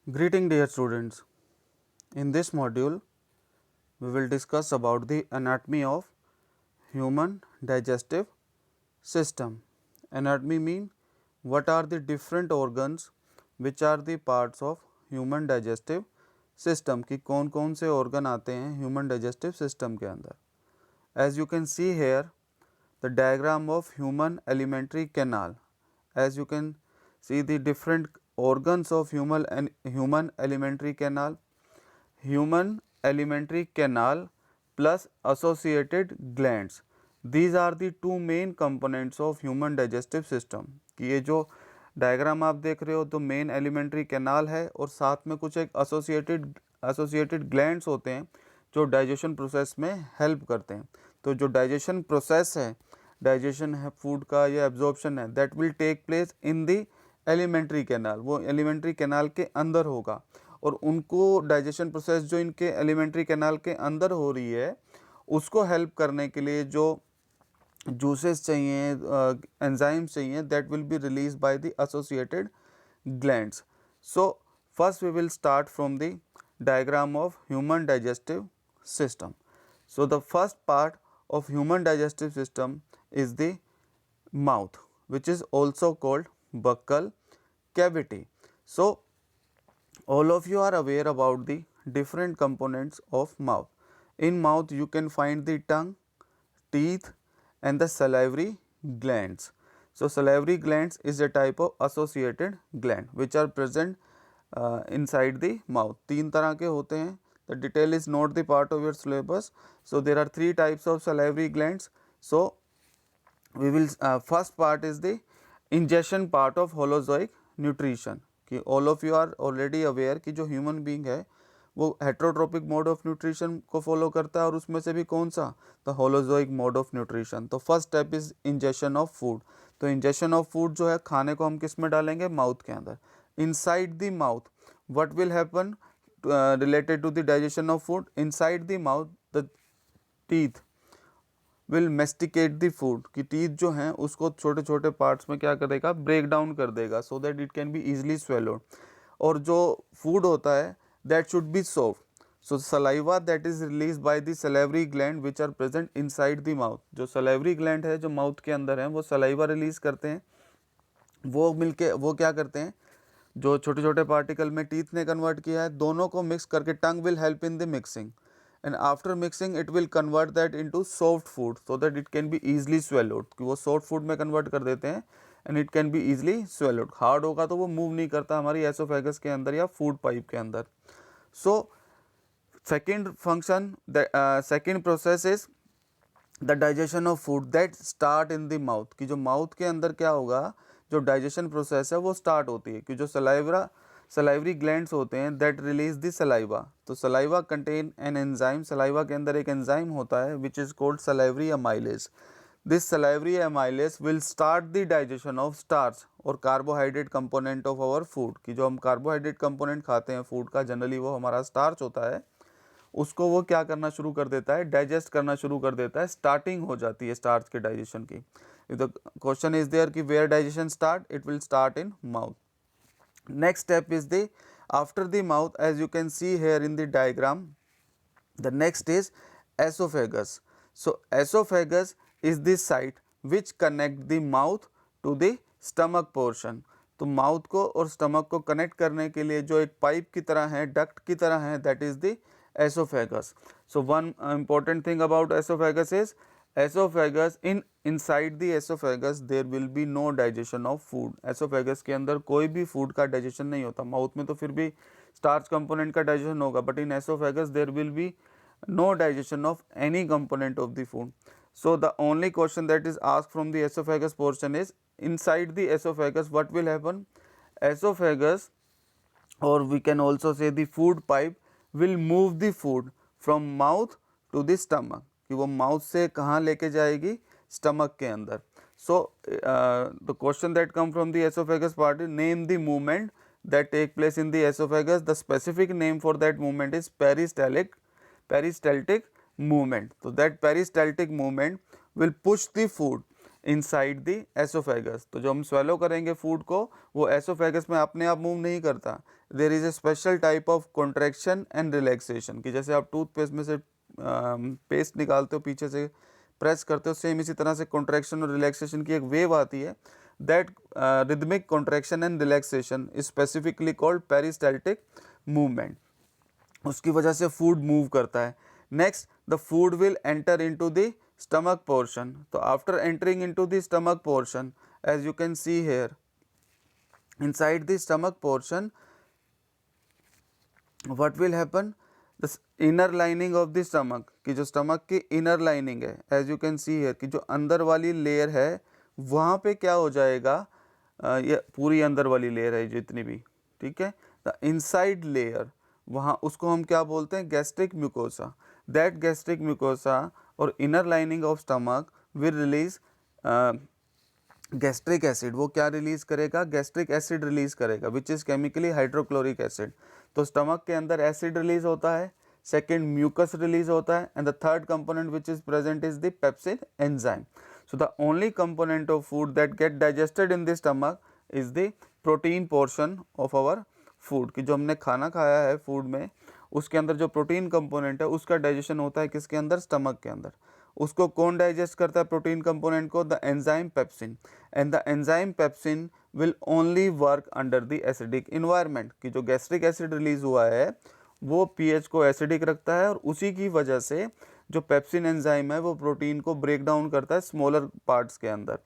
Greeting dear students. In this module we will discuss about the anatomy of human digestive system. Anatomy mean what are the different organs which are the parts of human digestive system कि कौन कौन से organ आते हैं human digestive system के अंदर. As you can see here the diagram of human alimentary canal. As you can see the different organs of human alimentary canal. Human alimentary canal plus associated glands. These are the two main components of human digestive system. कि ये जो diagram आप देख रहे हो तो main alimentary canal है और साथ में कुछ एक एसोसिएटेड ग्लैंड्स होते हैं जो डाइजेशन प्रोसेस में हेल्प करते हैं. तो जो डाइजेशन प्रोसेस है, डाइजेशन है फूड का या एब्जॉर्प्शन है, that will take place in the alimentary canal. वो एलिमेंट्री कैनाल के अंदर होगा और उनको डाइजेशन प्रोसेस जो इनके एलिमेंट्री कैनाल के अंदर हो रही है उसको हेल्प करने के लिए जो जूसेस चाहिए, एंजाइम्स चाहिए, that will be release by the associated glands. So first we will start from the diagram of human digestive system. So the first part of human digestive system is the mouth, which is also called buccal cavity. So all of you are aware about the different components of mouth. In mouth you can find the tongue, teeth and the salivary glands. So salivary glands is a type of associated gland which are present inside the mouth. तीन तरह के होते हैं. The detail is not the part of your syllabus. So there are three types of salivary glands. So we will first part is the ingestion part of holozoic nutrition. कि all of you are already aware कि जो human being है वो heterotropic mode of nutrition को follow करता है और उसमें से भी कौन सा, the holozoic mode of nutrition. तो first step is ingestion of food. तो ingestion of food जो है खाने को हम किस में डालेंगे, माउथ के अंदर. Inside the mouth what will happen related to the digestion of food? Inside the mouth the teeth will masticate the food. कि teeth जो हैं उसको छोटे छोटे parts में क्या करेगा, break down कर देगा so that it can be easily swallowed. और जो food होता है that should be soft. So saliva that is released by the salivary gland which are present inside the mouth. जो salivary gland है जो mouth के अंदर है वो saliva release करते हैं. वो मिलके वो क्या करते हैं, जो छोटे छोटे पार्टिकल में टीथ ने कन्वर्ट किया है दोनों को मिक्स करके tongue will help in the mixing and after mixing it will convert that into soft food so that it can be easily swallowed. कि वो सॉफ्ट फूड में कन्वर्ट कर देते हैं and it can be easily swallowed. Hard होगा तो वो move नहीं करता हमारी एसोफेगस के अंदर या फूड पाइप के अंदर. So second function, second process is the digestion of food that start in the mouth. कि जो माउथ के अंदर क्या होगा, जो डाइजेशन प्रोसेस है वो स्टार्ट होती है कि जो सलाइवरी ग्लैंड्स होते हैं दैट रिलीज द सलाइवा. तो saliva contain an enzyme. Saliva के अंदर एक एंजाइम होता है which is called salivary amylase. This salivary amylase will start the digestion of starch और carbohydrate component of our food. कि जो हम कार्बोहाइड्रेट कंपोनेंट खाते हैं फूड का जनरली वो हमारा स्टार्च होता है, उसको वो क्या करना शुरू कर देता है, डाइजेस्ट करना शुरू कर देता है. स्टार्टिंग हो जाती है स्टार्च के डाइजेशन की. If the question is there कि where digestion start, it will start in mouth. Next step is the after the mouth, as you can see here in the diagram, the next is esophagus. So esophagus is the site which connect the mouth to the stomach portion. तो mouth को और stomach को connect करने के लिए जो एक pipe की तरह है, डक्ट की तरह है, that is the esophagus. So one important thing about esophagus is esophagus inside the esophagus there will be no digestion of food. esophagus के अंदर कोई भी फूड का डाइजेशन नहीं होता. माउथ में तो फिर भी स्टार्च कंपोनेंट का डाइजेशन होगा, but in esophagus there will be no digestion of any component of the food. So the only question that is asked from the esophagus portion is inside the esophagus what will happen. Esophagus, or we can also say the food pipe, will move the food from mouth to the stomach. कि वो mouth से कहाँ लेके जाएगी, stomach के अंदर. So the question that come from the oesophagus part is name the movement that take place in the esophagus. The specific name for that movement is peristaltic movement. So that peristaltic movement will push the food inside the oesophagus. तो जो हम swallow करेंगे food को, वो oesophagus में अपने आप move नहीं करता। There is a special type of contraction and relaxation, कि जैसे आप टूथपेस्ट में से पेस्ट निकालते हो, पीछे से प्रेस करते हो, सेम इसी तरह से कॉन्ट्रैक्शन और रिलैक्सेशन की एक वेव आती है। That rhythmic contraction and relaxation is specifically called peristaltic movement. उसकी वजह से फूड मूव करता है। Next, the food will enter into the stomach portion. तो after entering into the stomach portion, as you can see here, inside the stomach portion what will happen, the inner lining of the stomach, कि जो stomach की inner lining है, as you can see here, कि जो अंदर वाली layer है वहाँ पे क्या हो जाएगा, ये पूरी अंदर वाली लेयर है जितनी भी, ठीक है, द इनसाइड लेयर, वहाँ उसको हम क्या बोलते हैं, gastric mucosa. That gastric mucosa और inner lining of stomach will release gastric acid. वो क्या रिलीज करेगा, गैस्ट्रिक एसिड रिलीज करेगा, which is chemically hydrochloric acid. तो स्टमक के अंदर एसिड रिलीज होता है, सेकेंड म्यूकस रिलीज होता है, and the third component which is present is the pepsin enzyme. So the only component of food that get digested in the stomach is the protein portion of our food, कि जो हमने खाना खाया है food में, उसके अंदर जो प्रोटीन कंपोनेंट है उसका डाइजेशन होता है किसके अंदर, स्टमक के अंदर। उसको कौन डाइजेस्ट करता है प्रोटीन कंपोनेंट को, the enzyme pepsin. And the enzyme pepsin will only work under the acidic environment, कि जो गैस्ट्रिक एसिड रिलीज हुआ है वो पीएच को एसिडिक रखता है, और उसी की वजह से जो पेप्सिन एंजाइम है वो प्रोटीन को ब्रेक डाउन करता है स्मॉलर पार्ट्स के अंदर।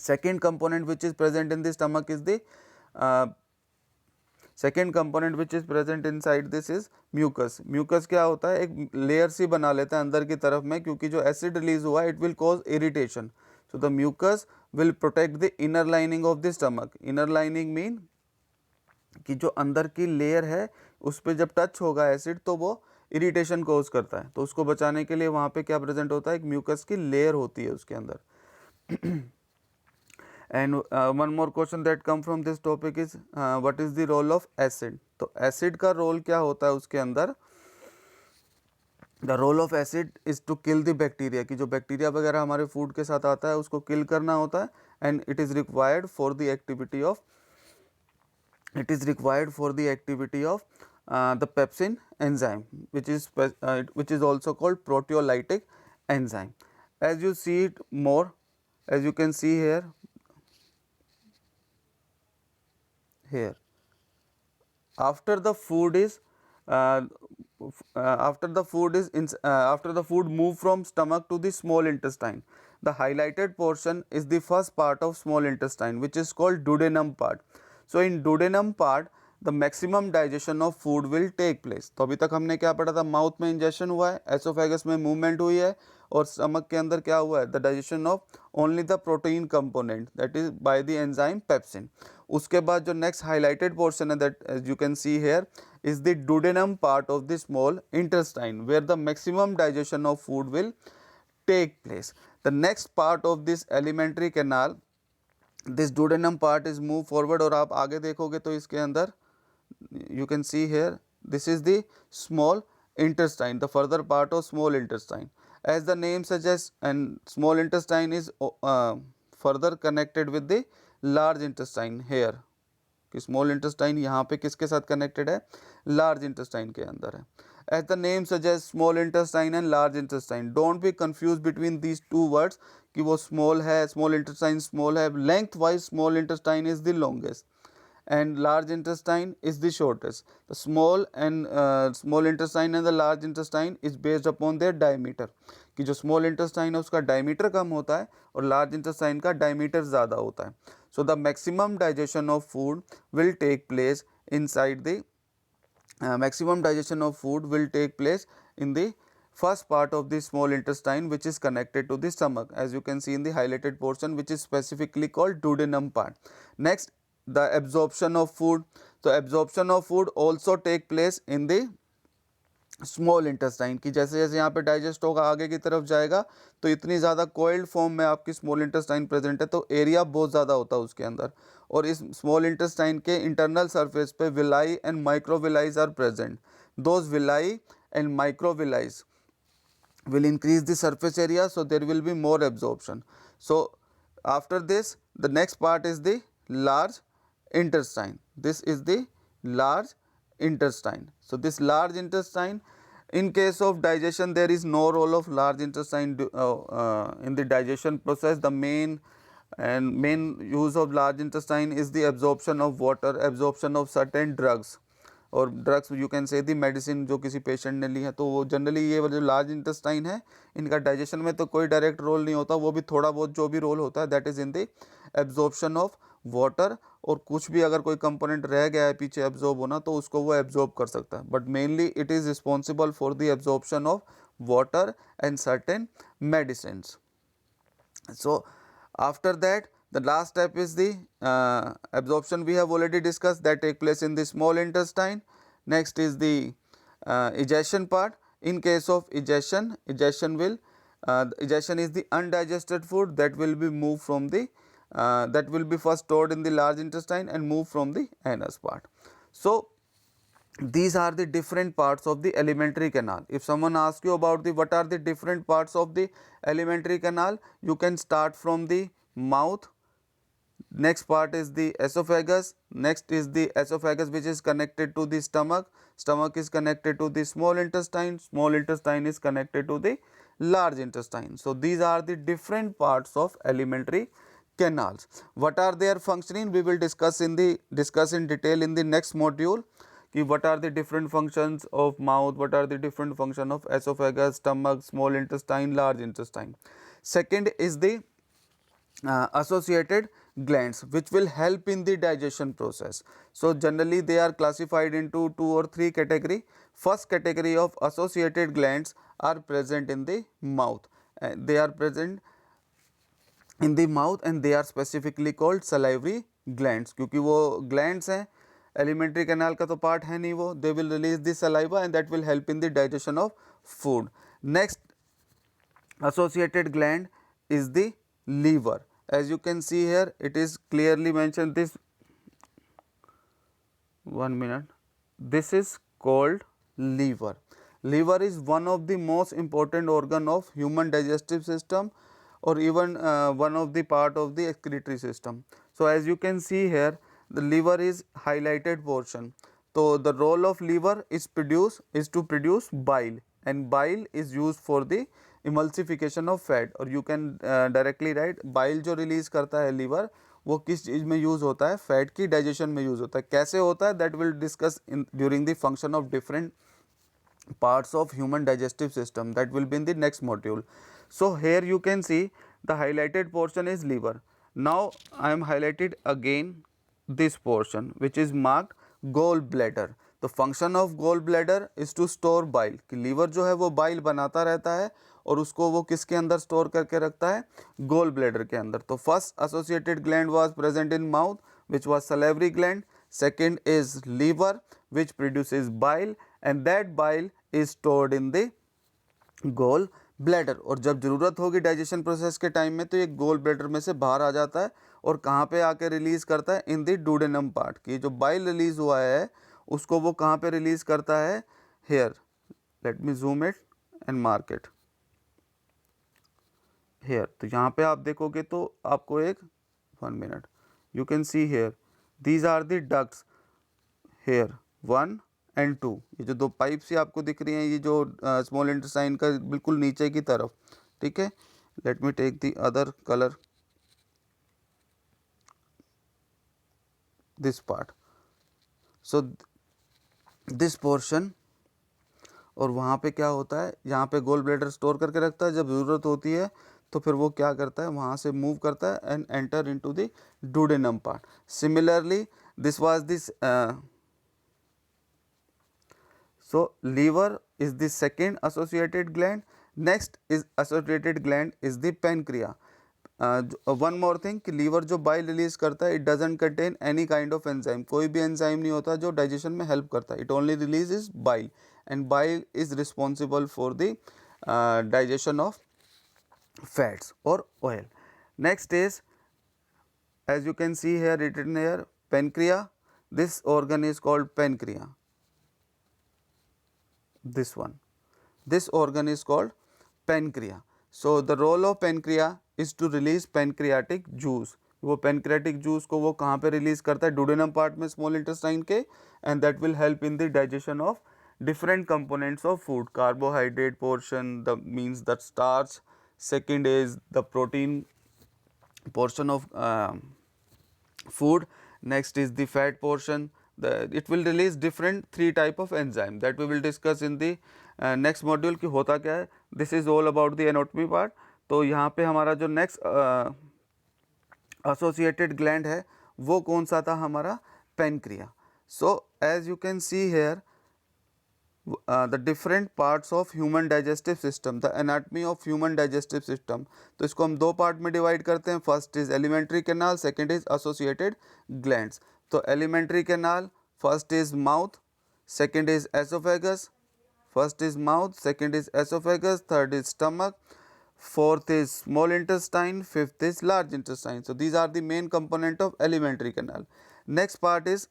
Second component which is present in the stomach is the second component which is present inside this is mucus. Mucus क्या होता है, एक लेयर सी बना लेता है अंदर की तरफ में, क्योंकि जो एसिड रिलीज हुआ it will cause irritation. So the mucus will protect the inner lining of the stomach. Inner lining mean कि जो अंदर की लेयर है उस पर जब टच होगा एसिड तो वो इरिटेशन कोज करता है, तो उसको बचाने के लिए वहाँ पे क्या प्रेजेंट होता है, एक म्यूकस की लेयर होती है उसके अंदर। And one more question that come from this topic is what is the role of acid. तो एसिड का रोल क्या होता है उसके अंदर, the role of acid is to kill the bacteria, कि जो बैक्टीरिया वगैरह हमारे फूड के साथ आता है उसको किल करना होता है। And it is required for the activity of the pepsin enzyme, which is also called proteolytic enzyme. As you see it more, as you can see here, after the food move from stomach to the small intestine, the highlighted portion is the first part of small intestine, which is called duodenum part. So in duodenum part the maximum digestion of food will take place. तो अभी तक हमने क्या पढ़ा था, mouth में injection हुआ है, एसोफेगस में मूवमेंट हुई है, और स्टमक के अंदर क्या हुआ है, the digestion of only the protein component that is by the enzyme pepsin. उसके बाद जो नेक्स्ट हाईलाइटेड पोर्शन है, that as you can see here, is the duodenum part of the small intestine, where the maximum digestion of food will take place. The next part of this alimentary canal, this duodenum part is move forward, और आप आगे देखोगे तो इसके अंदर you can see here, this is the small intestine, the further part of small intestine. As the name suggests, and small intestine is further connected with the large intestine here, कि small intestine यहाँ पे किसके साथ connected है, large intestine के अंदर है। As the name suggests, small intestine and large intestine, don't be confused between these two words, कि वो small है, small intestine small है, lengthwise small intestine is the longest and large intestine is the shortest. The small intestine and the large intestine is based upon their diameter, कि जो small intestine है उसका diameter कम होता है और large intestine का diameter ज़्यादा होता है. So the maximum digestion of food will take place inside the in the first part of the small intestine, which is connected to the stomach, as you can see in the highlighted portion, which is specifically called duodenum part. Next, the absorption of food. So absorption of food also take place in the small intestine, की जैसे जैसे यहाँ पे digest होगा आगे की तरफ जाएगा तो इतनी ज़्यादा कोइल्ड फॉर्म में आपकी स्मॉल इंटेस्टाइन प्रेजेंट है, तो एरिया बहुत ज़्यादा होता है उसके अंदर, और इस स्मॉल इंटेस्टाइन के इंटरनल सरफेस पे villi and microvilli are present. Those villi and microvilli will increase the surface area, so there will be more absorption. So after this the next part is the large intestine. This is the large intestine. So this large intestine, in case of digestion there is no role of large intestine in the digestion process. The main use of large intestine is the absorption of water, absorption of certain drugs, और drugs you can say the medicine जो किसी patient ने ली है, तो वो generally ये जो large intestine है इनका डाइजेशन में तो कोई डायरेक्ट रोल नहीं होता, वो भी थोड़ा बहुत जो भी रोल होता है that is in the absorption of water, और कुछ भी अगर कोई कंपोनेंट रह गया है पीछे एब्जॉर्ब होना तो उसको वो एब्जॉर्ब कर सकता है, but mainly it is responsible for the absorption of water and certain medicine. So after that the last step is the absorption. We have already discussed that take place in the small intestine. Next is the egestion part. In case of egestion, egestion is the undigested food that will be moved from the that will be first stored in the large intestine and moved from the anus part. So these are the different parts of the alimentary canal. If someone asks you about the what are the different parts of the alimentary canal, you can start from the mouth. Next part is the esophagus. Next is the esophagus which is connected to the stomach. Stomach is connected to the small intestine. Small intestine is connected to the large intestine. So these are the different parts of alimentary canals. What are their functioning? We will discuss in detail in the next module. कि what are the different functions of mouth, what are the different function of esophagus, stomach, small intestine, large intestine. Second is the associated glands which will help in the digestion process. So generally they are classified into 2 or 3 category. First category of associated glands are present in the mouth. They are present in the mouth and they are specifically called salivary glands, क्योंकि वो glands हैं, alimentary canal का तो part है नहीं वो, they will release the saliva and that will help in the digestion of food. Next associated gland is the liver. As you can see here, it is clearly mentioned this, 1 minute, this is called liver. Liver is one of the most important organ of human digestive system, or even one of the part of the excretory system. So as you can see here, the liver is highlighted portion. So the role of liver is to produce bile, and bile is used for the emulsification of fat, और you can directly write bile जो release करता है liver, वो किस चीज़ में use होता है, fat की डाइजेशन में यूज़ होता है. कैसे होता है that will discuss in during the function of different parts of human digestive system, that will be in the next module. So here you can see the highlighted portion is liver. Now I am highlighted again this portion which is marked gallbladder. The function of gallbladder is to store bile, कि liver जो है वो bile बनाता रहता है और उसको वो किसके अंदर स्टोर करके रखता है, गोल ब्लैडर के अंदर. तो first associated gland was present in mouth which was salivary gland. Second is liver which produces bile and that bile is stored in the gall bladder. और जब ज़रूरत होगी डाइजेशन प्रोसेस के टाइम में तो ये गोल ब्लैडर में से बाहर आ जाता है और कहाँ पे आके रिलीज़ करता है, इन द डुडेनम पार्ट. की जो बाइल रिलीज़ हुआ है उसको वो कहाँ पे रिलीज़ करता है, here, let me zoom it and mark it here. तो यहाँ पे आप देखोगे तो आपको एक 1 minute, you can see here these are the ducts here 1 and 2. ये जो 2 पाइप सी आपको दिख रही हैं ये जो स्मॉल इंटेस्टाइन का बिल्कुल नीचे की तरफ, ठीक है. Let me take the other colour, this part. So this portion, और वहाँ पे क्या होता है, यहाँ पे गोल ब्लैडर स्टोर करके रखता है, जब ज़रूरत होती है तो फिर वो क्या करता है, वहाँ से मूव करता है and enter into the duodenum part. Similarly this was this, so liver is the second associated gland. Next is associated gland is the pancreas. One more thing कि liver जो bile release करता है, it doesn't contain any kind of enzyme. कोई भी enzyme नहीं होता जो digestion में help करता है. It only releases bile and bile is responsible for the digestion of fats or oil. Next is, as you can see here written here, pancreas. This organ is called pancreas. This one, this organ is called pancreas. So the role of pancreas is to release pancreatic juice. वो pancreatic juice को वो कहाँ पे release करता है? duodenum part में small intestine के, and that will help in the digestion of different components of food. Carbohydrate portion, the means that starch. Second is the protein portion of food. Next is the fat portion. It will release different 3 type of enzyme that we will discuss in the next module कि होता क्या है. This is all about the anatomy part. तो यहाँ पे हमारा जो next associated gland है वो कौन सा था? हमारा pancreas. So as you can see here, the different parts of human digestive system, the anatomy of human digestive system. तो इसको हम 2 पार्ट में डिवाइड करते हैं. First is alimentary canal, second is associated glands. तो alimentary canal, first is mouth, second is oesophagus. First is mouth, second is oesophagus, third is stomach, fourth is small intestine, fifth is large intestine. So these are the main component of alimentary canal. Next part is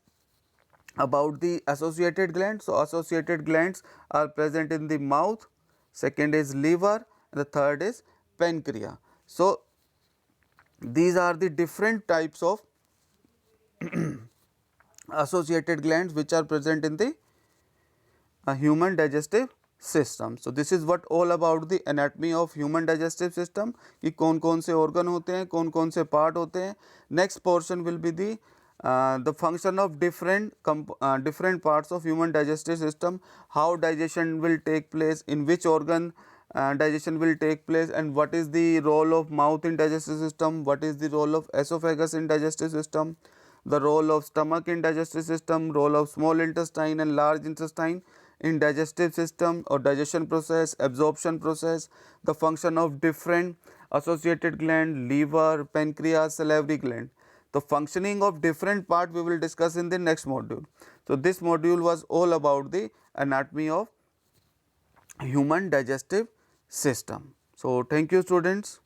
about the associated glands. So associated glands are present in the mouth, second is liver, and the third is pancreas. So these are the different types of associated glands which are present in the human digestive system. So this is what all about the anatomy of human digestive system, कि कौन कौन से organ होते हैं, कौन कौन से part होते हैं. Next portion will be the function of different parts of human digestive system, how digestion will take place, in which organ digestion will take place, and what is the role of mouth in digestive system, what is the role of esophagus in digestive system, the role of stomach in digestive system, role of small intestine and large intestine in digestive system or digestion process, absorption process, the function of different associated gland, liver, pancreas, salivary gland. The functioning of different part we will discuss in the next module. So this module was all about the anatomy of human digestive system. So thank you students.